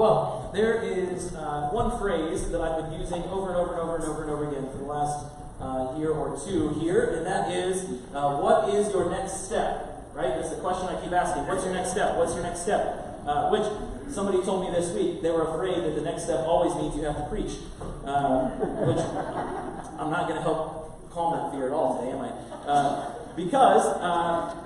Well, there is one phrase that I've been using over and over and over and over and over again for the last year or two here, and that is, what is your next step? Right? That's the question I keep asking. What's your next step? What's your next step? Which somebody told me this week they were afraid that the next step always means you have to preach. Which I'm not going to help calm that fear at all today, am I? Because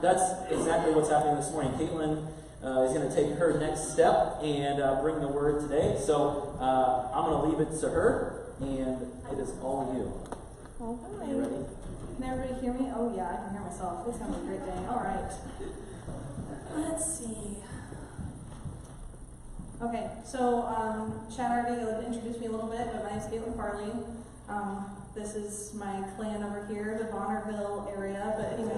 that's exactly what's happening this morning. Katelynn is going to take her next step and bring the word today. So I'm going to leave it to her, and it is all you. Okay. You ready? Can everybody hear me? Oh yeah, I can hear myself. It's going to be a great day. All right. Let's see. Okay, so Chad already introduced me a little bit, but my name is Katelynn Farley. This is my clan over here, the Bonnerville area, but anyway.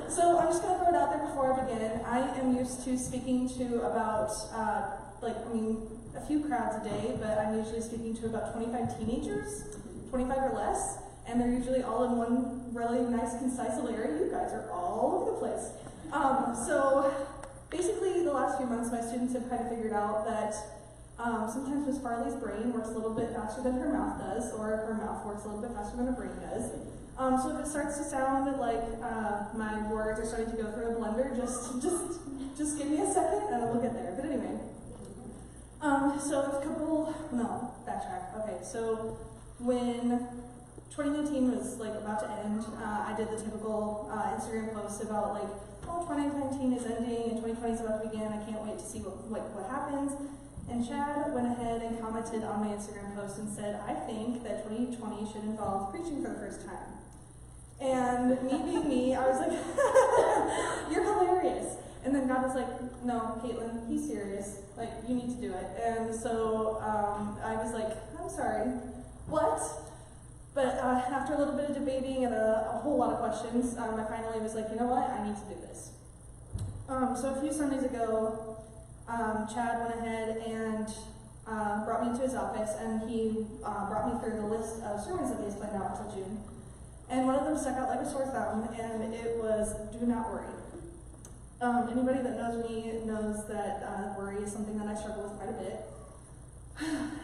So I'm just going to throw it out there before I begin. I am used to speaking to about, a few crowds a day, but I'm usually speaking to about 25 teenagers, 25 or less, and they're usually all in one really nice, concise little area. You guys are all over the place. So basically, the last few months, my students have kind of figured out that sometimes Miss Farley's brain works a little bit faster than her mouth does, or her mouth works a little bit faster than her brain does. So if it starts to sound like my words are starting to go through a blender, just give me a second and we'll get there. But anyway, backtrack. Okay, so when 2019 was about to end, I did the typical Instagram post about 2019 is ending and 2020 is about to begin. I can't wait to see what happens. And Chad went ahead and commented on my Instagram post and said, I think that 2020 should involve preaching for the first time. And me being me, I was like, you're hilarious. And then God was like, no, Katelynn, he's serious. You need to do it. And so I was like, I'm sorry, what? But after a little bit of debating and a whole lot of questions, I finally was like, you know what, I need to do this. So a few Sundays ago, Chad went ahead and brought me into his office, and he brought me through the list of sermons that he has planned out until June. And one of them stuck out like a sore thumb, and it was, do not worry. Anybody that knows me knows that worry is something that I struggle with quite a bit.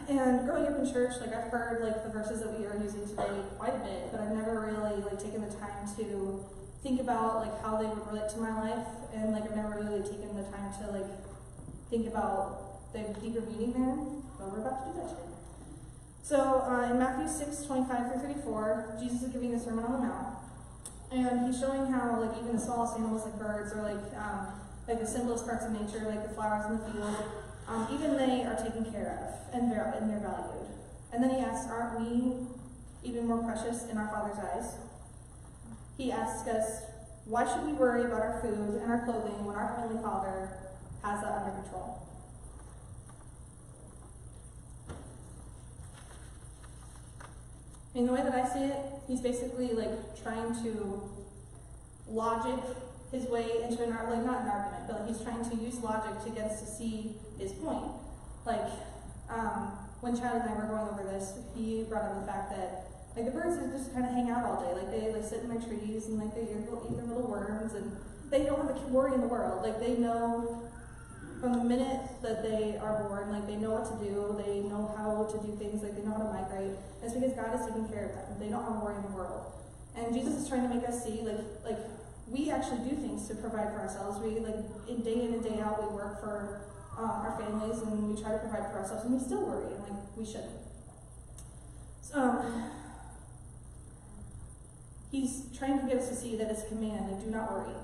And growing up in church, I've heard the verses that we are using today quite a bit, but I've never really taken the time to think about how they would relate to my life, and I've never really taken the time to think about the deeper meaning there, but we're about to do that today. So in Matthew 6:25-34, Jesus is giving the Sermon on the Mount, and he's showing how even the smallest animals like birds, or the simplest parts of nature, like the flowers in the field, even they are taken care of and they're valued. And then he asks, aren't we even more precious in our Father's eyes? He asks us, why should we worry about our food and our clothing when our Heavenly Father has that under control? In the way that I see it, he's basically trying to logic his way into not an argument, but he's trying to use logic to get us to see his point. When Chad and I were going over this, he brought up the fact that the birds just kind of hang out all day. They sit in their trees and they eat their little worms, and they don't have a worry in the world. They know from the minute that they are born, they know what to do, they know how to do things, they know how to migrate. And it's because God is taking care of them. They don't have a worry in the world. And Jesus is trying to make us see, we actually do things to provide for ourselves. We, day in and day out, we work for our families, and we try to provide for ourselves, and we still worry, and we shouldn't. He's trying to get us to see that it's a command, and do not worry.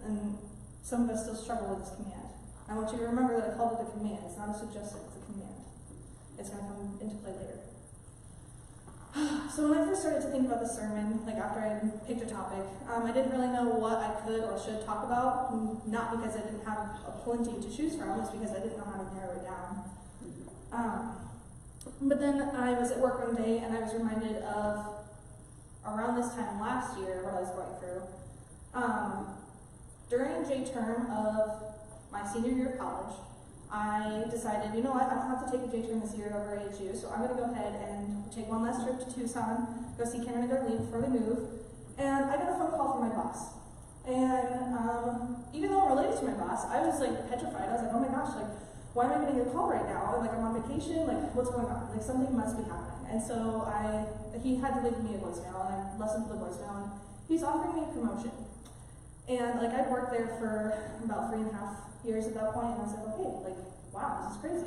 And some of us still struggle with this command. I want you to remember that I called it a command. It's not a suggestion, it's a command. It's going to come into play later. So when I first started to think about the sermon, after I picked a topic, I didn't really know what I could or should talk about, not because I didn't have a plenty to choose from, it's because I didn't know how to narrow it down. But then I was at work one day, and I was reminded of, around this time last year, what I was going through. During J term of my senior year of college, I decided, you know what, I don't have to take a J term this year over AHU, so I'm going to go ahead and take one last trip to Tucson, go see Karen and Darlene before they move. And I got a phone call from my boss. And even though I'm related to my boss, I was petrified. I was like, oh my gosh, why am I getting a call right now? Like, I'm on vacation, like, what's going on? Like, something must be happening. And so he had to leave me a voicemail, and I listened to the voicemail, and he's offering me a promotion. And like, I'd worked there for about 3.5 years at that point, and I was like, okay, like, wow, this is crazy.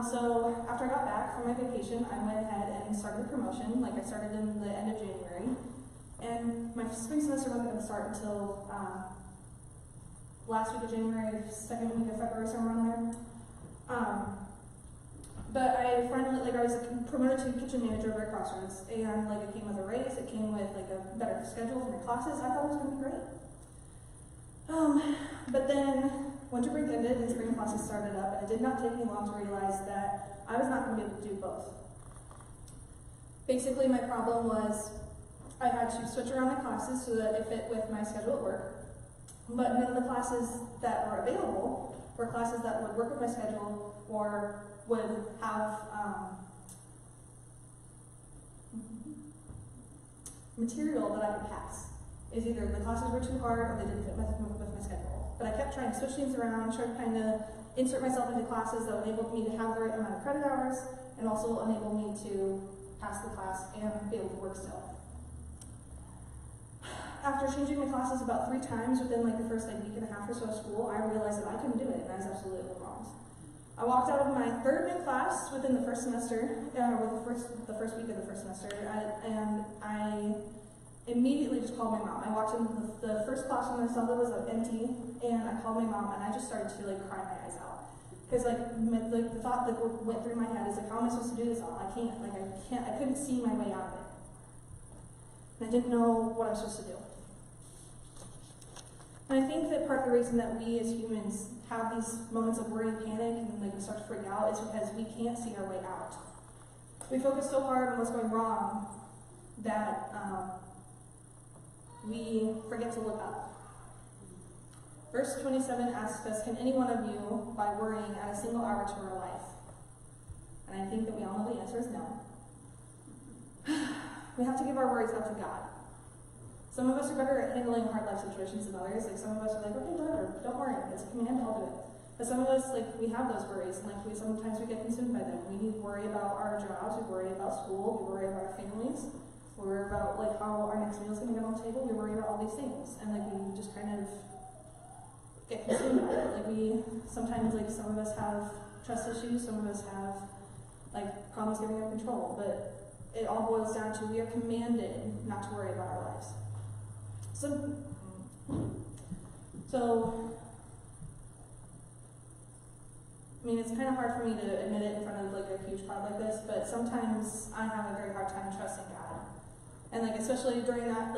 So after I got back from my vacation, I went ahead and started the promotion. Like, I started in the end of January, and my spring semester wasn't going to start until last week of January, second week of February, somewhere around there. But I finally, like, I was promoted to kitchen manager over at Crossroads, and like, it came with a raise, it came with like a better schedule for my classes. I thought it was going to be great. But then winter break ended and spring classes started up, and it did not take me long to realize that I was not going to be able to do both. Basically, my problem was I had to switch around my classes so that it fit with my schedule at work, but none of the classes that were available were classes that would work with my schedule or would have material that I could pass. Is either the classes were too hard or they didn't fit with my schedule. But I kept trying to switch things around, trying to kind of insert myself into classes that enabled me to have the right amount of credit hours and also enable me to pass the class and be able to work still. After changing my classes about 3 times within like the first week and a half or so of school, I realized that I couldn't do it, and I was absolutely overwhelmed. I walked out of my 3rd new class within the first semester, with the first week of the first semester, and I immediately just called my mom. I walked into the first classroom and I saw that it was empty, and I called my mom, and I just started to like cry my eyes out. Because like the thought that went through my head is like, how am I supposed to do this all? I couldn't see my way out of it. And I didn't know what I was supposed to do. And I think that part of the reason that we as humans have these moments of worry and panic and like we start to freak out is because we can't see our way out. We focus so hard on what's going wrong that we forget to look up. Verse 27 asks us, can any one of you, by worrying, add a single hour to our life? And I think that we all know the answer is no. We have to give our worries up to God. Some of us are better at handling hard life situations than others. Like, some of us are like, okay, whatever, don't worry, it's a command, I'll do it. But some of us, like, we have those worries, and like, sometimes we get consumed by them. We worry about our jobs, we worry about school, we worry about our families, we worry about like how our next meal is going to get on the table, we worry about all these things, and like, we just kind of get consumed by it. Like, sometimes, like, some of us have trust issues, some of us have like problems giving up control, but it all boils down to we are commanded not to worry about our lives. So, I mean, it's kind of hard for me to admit it in front of like a huge crowd like this, but sometimes I have a very hard time trusting God. And like, especially during that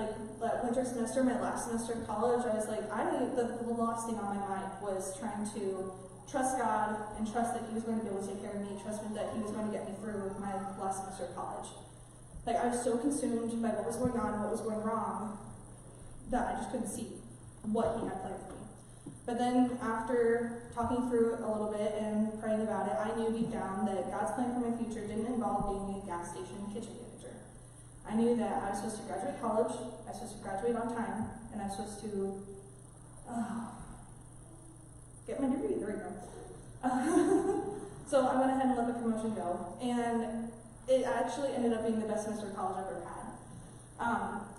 winter semester, my last semester in college, I was like, the last thing on my mind was trying to trust God and trust that He was going to be able to take care of me, trust that He was going to get me through my last semester of college. Like, I was so consumed by what was going on and what was going wrong that I just couldn't see what He had planned for me. But then after talking through it a little bit and praying about it, I knew deep down that God's plan for my future didn't involve being a gas station kitchen manager. I knew that I was supposed to graduate college, I was supposed to graduate on time, and I was supposed to get my degree. There we go. So I went ahead and let the promotion go, and it actually ended up being the best semester of college I've ever had.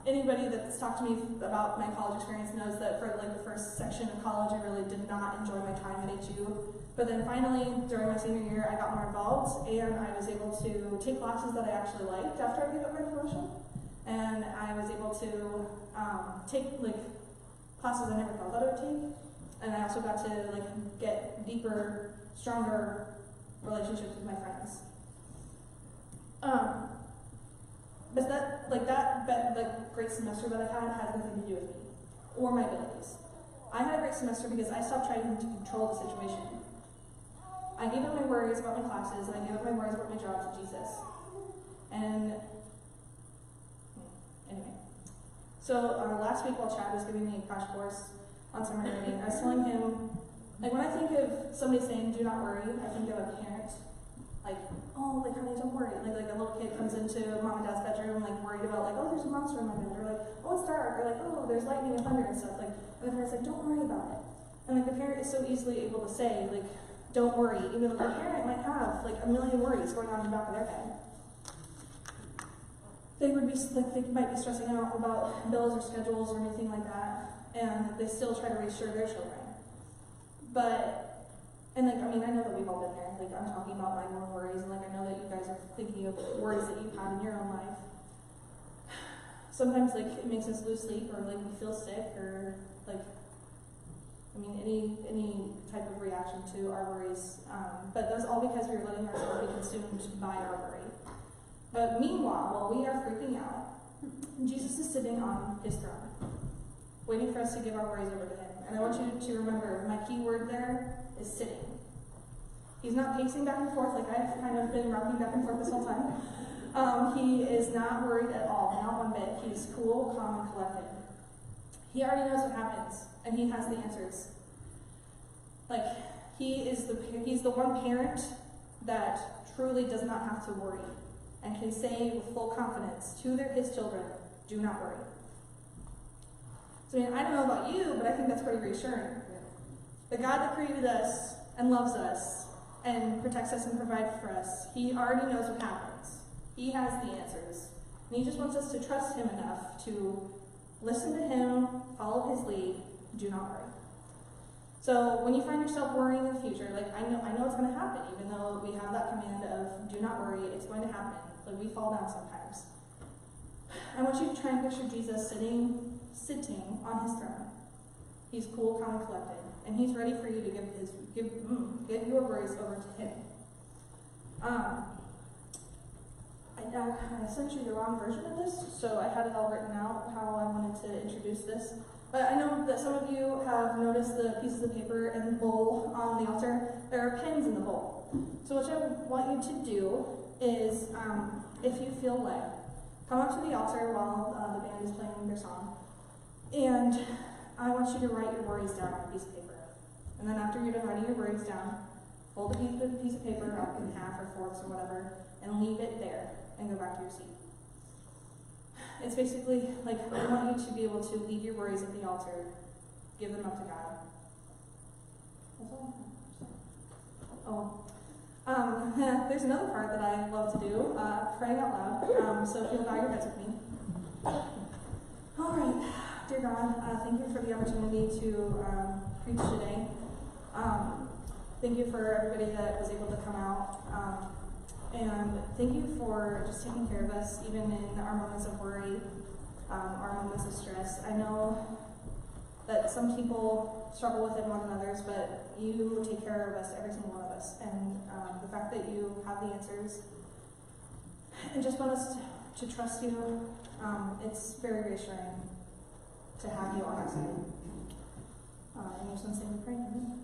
Anybody that's talked to me about my college experience knows that for like the first section of college, I really did not enjoy my time at HU. But then finally, during my senior year, I got more involved, and I was able to take classes that I actually liked after I gave up my promotion. And I was able to take like classes I never thought that I would take. And I also got to like get deeper, stronger relationships with my friends. But that great semester that I had nothing to do with me or my abilities. I had a great semester because I stopped trying to control the situation. I gave up my worries about my classes, and I gave up my worries about my job to Jesus. And anyway, so last week while Chad was giving me a crash course on summer learning, I was telling him, like, when I think of somebody saying "do not worry," I think of a parent. Like, oh, like, honey, don't worry. Like a little kid comes into mom and dad's bedroom, like, worried about, like, oh, there's a monster in my bed. Or like, oh, it's dark. Or like, oh, there's lightning and thunder and stuff. Like, and the parent's like, don't worry about it. And like, the parent is so easily able to say, like, don't worry, even though their parent might have like a million worries going on in the back of their head. They might be stressing out about bills or schedules or anything like that, and they still try to reassure their children. But, and like, I mean, I know that we've all been there. Like, I'm talking about my own worries, and like, I know that you guys are thinking of worries that you've had in your own life. Sometimes, like, it makes us lose sleep, or like we feel sick, or like, I mean, any type of reaction to our worries. But that's all because we're letting ourselves be consumed by our worry. But meanwhile, while we are freaking out, Jesus is sitting on his throne, waiting for us to give our worries over to him. And I want you to remember, my key word there is sitting. He's not pacing back and forth like I've kind of been rocking back and forth this whole time. He is not worried at all, not one bit. He's cool, calm, and collected. He already knows what happens, and he has the answers. Like, he's the one parent that truly does not have to worry, and can say with full confidence to his children, do not worry. So, I mean, I don't know about you, but I think that's pretty reassuring. The God that created us and loves us and protects us and provides for us, he already knows what happens. He has the answers. And he just wants us to trust him enough to listen to him, follow his lead, do not worry. So when you find yourself worrying in the future, like I know it's going to happen, even though we have that command of do not worry, it's going to happen. Like we fall down sometimes. I want you to try and picture Jesus sitting on his throne. He's cool, calm, and collected, and he's ready for you to give your worries over to him. I sent you the wrong version of this, so I had it all written out how I wanted to introduce this. But I know that some of you have noticed the pieces of paper and the bowl on the altar. There are pins in the bowl. So what I want you to do is, if you feel led, come up to the altar while the band is playing their song, and I want you to write your worries down on a piece of paper. And then after you're done writing your worries down, fold a piece of paper up in half or fourths or whatever, and leave it there, and go back to your seat. It's basically like I want you to be able to leave your worries at the altar, give them up to God. That's all. There's another part that I love to do, praying out loud. So if you'll bow your heads with me. All right, dear God, thank you for the opportunity to preach today. Thank you for everybody that was able to come out. And thank you for just taking care of us, even in our moments of worry, our moments of stress. I know that some people struggle with it more than others, but you take care of us, every single one of us. And the fact that you have the answers and just want us to trust you, it's very reassuring to have you on our side. In your son's name we pray. Amen.